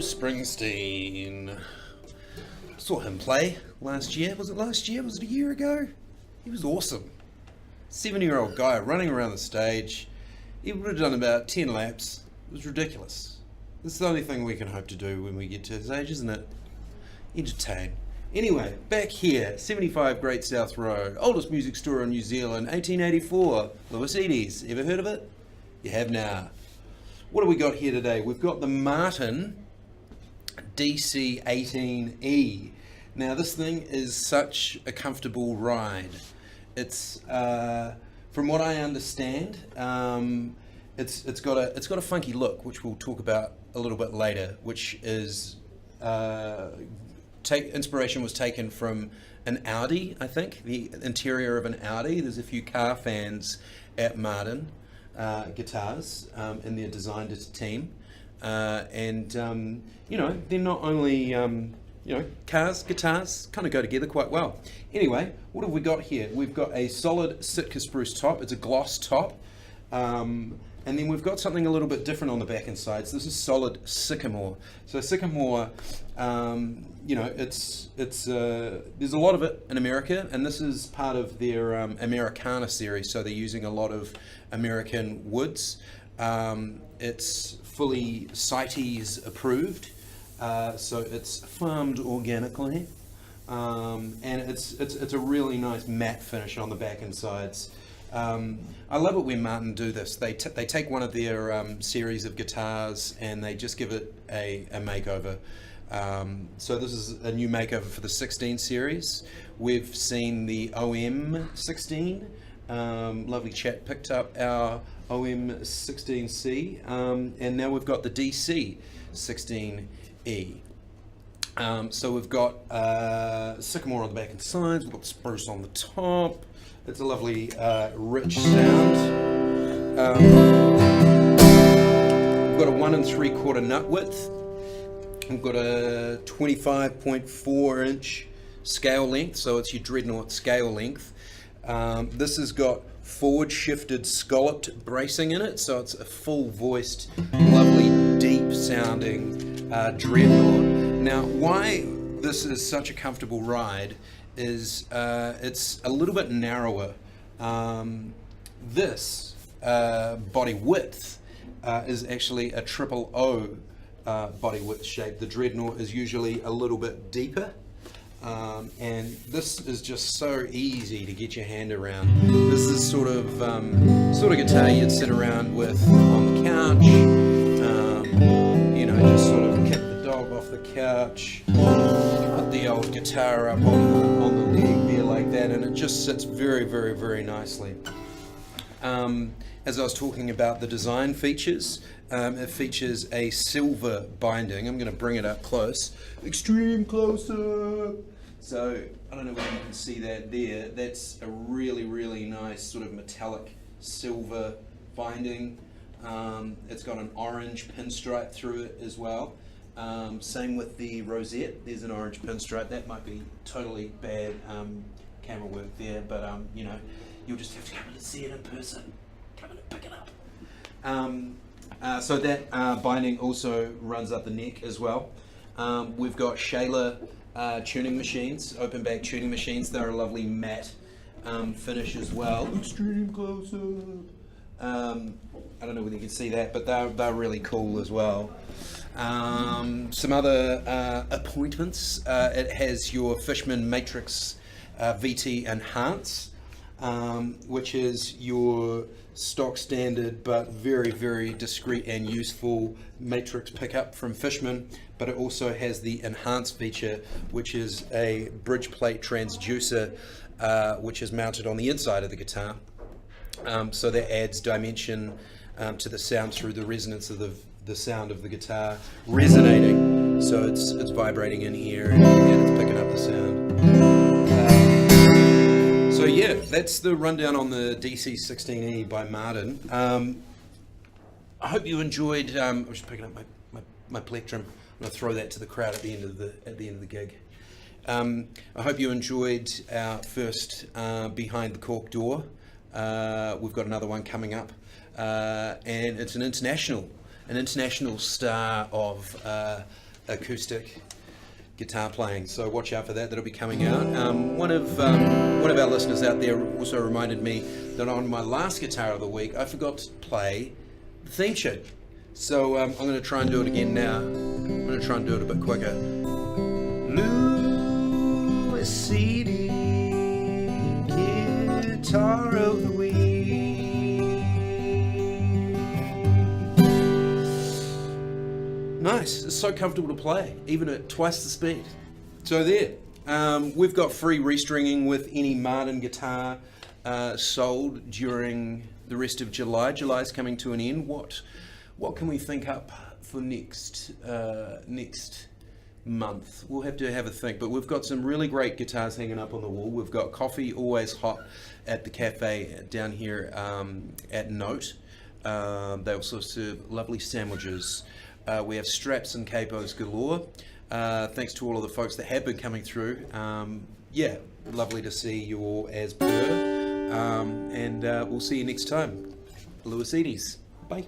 Bruce Springsteen. Saw him play last year. Was it last year? Was it a year ago? He was awesome. 70-year-old guy running around the stage. He would have done about 10 laps. It was ridiculous. This is the only thing we can hope to do when we get to his age, isn't it? Entertain. Anyway, back here, 75 Great South Road, oldest music store in New Zealand, 1884, Lewis Eady's. Ever heard of it? You have now. What have we got here today? We've got the Martin DC-16E. Now this thing is such a comfortable ride. It's, from what I understand, it's got a funky look, which we'll talk about a little bit later, which is inspiration was taken from an Audi, I think, the interior of an Audi. There's a few car fans at Martin Guitars in their design team, and you know, they're not only you know, cars, guitars kind of go together quite well. Anyway, what have we got here? We've got a solid Sitka spruce top. It's a gloss top. And then we've got something a little bit different on the back and sides. This is solid sycamore. So sycamore, you know, it's there's a lot of it in America, and this is part of their Americana series. So they're using a lot of American woods. It's fully CITES approved, so it's farmed organically, and it's a really nice matte finish on the back and sides. I love it when Martin do this. They take one of their series of guitars and they just give it a makeover. So this is a new makeover for the 16 series. We've seen the OM16. Lovely chat picked up our OM16C, and now we've got the DC-16E. So we've got sycamore on the back and sides. We've got spruce on the top. It's a lovely, rich sound. We've got a 1 3/4 nut width. We've got a 25.4 inch scale length, so it's your Dreadnought scale length. This has got forward shifted scalloped bracing in it, so it's a full voiced, lovely, deep sounding Dreadnought. Now, why this is such a comfortable ride is it's a little bit narrower. This body width is actually a 000 body width shape. The Dreadnought is usually a little bit deeper, and this is just so easy to get your hand around. This is sort of guitar you'd sit around with on the couch, you know, just sort of kick the dog off the couch, put the old guitar up on the leg there like that, and it just sits very, very, very nicely. As I was talking about the design features, it features a silver binding. I'm going to bring it up close, extreme close-up. So I don't know whether you can see that there. That's a really, really nice sort of metallic silver binding. It's got an orange pinstripe through it as well. Same with the rosette. There's an orange pinstripe. That might be totally bad camera work there, but you know, you'll just have to come in and see it in person. Come in and pick it up. So that binding also runs up the neck as well. We've got Shaler tuning machines, open back tuning machines. They're a lovely matte finish as well. Extreme close up. I don't know whether you can see that, but they're really cool as well. Some other appointments. It has your Fishman Matrix VT Enhance, which is your stock standard but very, very discreet and useful matrix pickup from Fishman, but it also has the Enhance feature, which is a bridge plate transducer, which is mounted on the inside of the guitar. So that adds dimension to the sound through the resonance of the sound of the guitar resonating. So it's vibrating in here and it's picking up the sound. So yeah, that's the rundown on the DC-16E by Martin. I hope you enjoyed. I'm just picking up my plectrum. I'm going to throw that to the crowd at the end of the gig. I hope you enjoyed our first Behind the Cork Door. We've got another one coming up, and it's an international star of acoustic guitar playing, so watch out for that. That'll be coming out. One of our listeners out there also reminded me that on my last Guitar of the Week I forgot to play the theme tune, so I'm going to try and do it again now. I'm going to try and do it a bit quicker. Louis Eady, Guitar of the Week. Nice, it's so comfortable to play, even at twice the speed. So there, we've got free restringing with any Martin guitar sold during the rest of July. July's coming to an end. What can we think up for next month? We'll have to have a think, but we've got some really great guitars hanging up on the wall. We've got coffee always hot at the cafe down here at Note. They also serve lovely sandwiches. We have straps and capos galore. Thanks to all of the folks that have been coming through. Yeah, lovely to see you all as per. And we'll see you next time. Louis Eady's. Bye.